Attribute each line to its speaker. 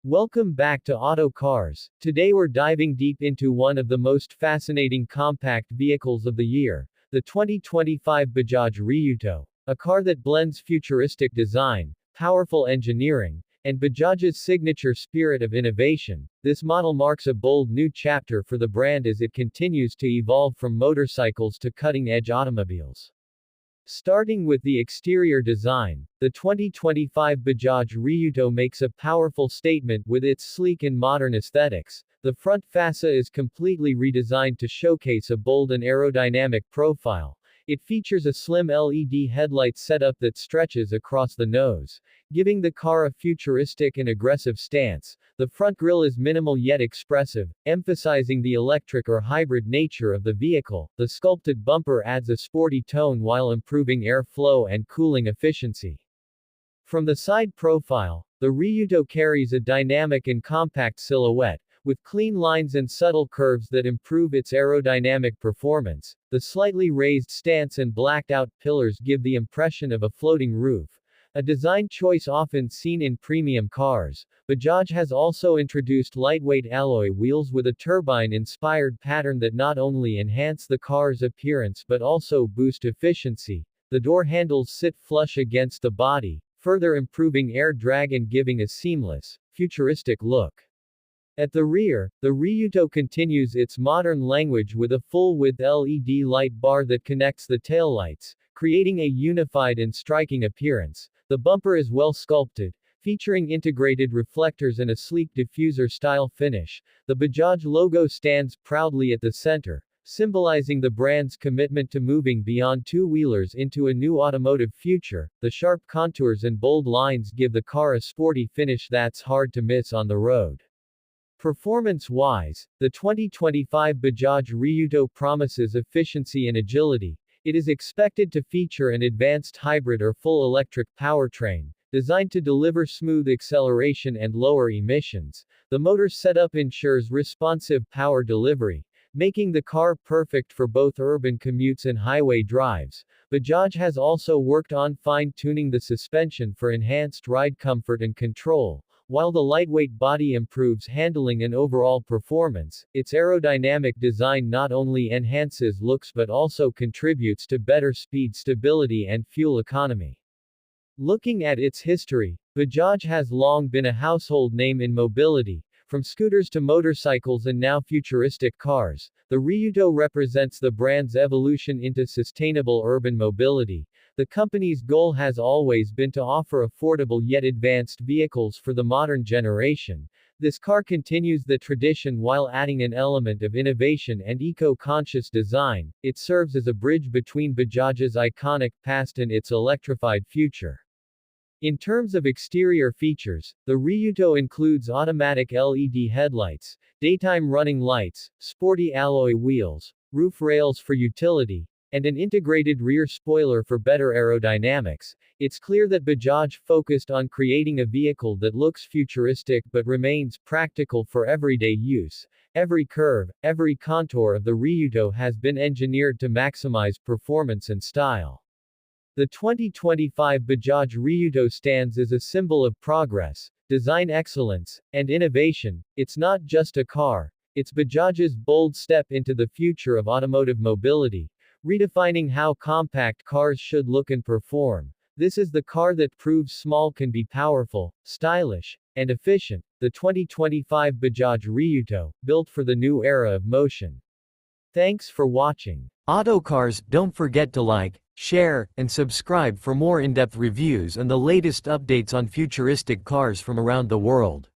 Speaker 1: Welcome back to Auto Cars. Today we're diving deep into one of the most fascinating compact vehicles of the year, the 2025 Bajaj Reuto. A car that blends futuristic design, powerful engineering, and Bajaj's signature spirit of innovation. This model marks a bold new chapter for the brand as it continues to evolve from motorcycles to cutting-edge automobiles. Starting with the exterior design, the 2025 Bajaj Reuto makes a powerful statement with its sleek and modern aesthetics. The front fascia is completely redesigned to showcase a bold and aerodynamic profile. It features a slim LED headlight setup that stretches across the nose, giving the car a futuristic and aggressive stance. The front grille is minimal yet expressive, emphasizing the electric or hybrid nature of the vehicle. The sculpted bumper adds a sporty tone while improving airflow and cooling efficiency. From the side profile, the Reuto carries a dynamic and compact silhouette, with clean lines and subtle curves that improve its aerodynamic performance. The slightly raised stance and blacked-out pillars give the impression of a floating roof, a design choice often seen in premium cars. Bajaj has also introduced lightweight alloy wheels with a turbine-inspired pattern that not only enhance the car's appearance but also boost efficiency. The door handles sit flush against the body, further improving air drag and giving a seamless, futuristic look. At the rear, the Reuto continues its modern language with a full-width LED light bar that connects the taillights, creating a unified and striking appearance. The bumper is well sculpted, featuring integrated reflectors and a sleek diffuser-style finish. The Bajaj logo stands proudly at the center, symbolizing the brand's commitment to moving beyond two-wheelers into a new automotive future. The sharp contours and bold lines give the car a sporty finish that's hard to miss on the road. Performance-wise, the 2025 Bajaj Reuto promises efficiency and agility. It is expected to feature an advanced hybrid or full-electric powertrain, designed to deliver smooth acceleration and lower emissions. The motor setup ensures responsive power delivery, making the car perfect for both urban commutes and highway drives. Bajaj has also worked on fine-tuning the suspension for enhanced ride comfort and control. While the lightweight body improves handling and overall performance, its aerodynamic design not only enhances looks but also contributes to better speed stability and fuel economy. Looking at its history, Bajaj has long been a household name in mobility. From scooters to motorcycles and now futuristic cars, the Reuto represents the brand's evolution into sustainable urban mobility. The company's goal has always been to offer affordable yet advanced vehicles for the modern generation. This car continues the tradition while adding an element of innovation and eco-conscious design. It serves as a bridge between Bajaj's iconic past and its electrified future. In terms of exterior features, the Reuto includes automatic LED headlights, daytime running lights, sporty alloy wheels, roof rails for utility, and an integrated rear spoiler for better aerodynamics. It's clear that Bajaj focused on creating a vehicle that looks futuristic but remains practical for everyday use. Every curve, every contour of the Reuto has been engineered to maximize performance and style. The 2025 Bajaj Reuto stands as a symbol of progress, design excellence, and innovation. It's not just a car, it's Bajaj's bold step into the future of automotive mobility, redefining how compact cars should look and perform. This is the car that proves small can be powerful, stylish, and efficient. The 2025 Bajaj Reuto, built for the new era of motion. Thanks for watching. Autocars, don't forget to like, share, and subscribe for more in-depth reviews and the latest updates on futuristic cars from around the world.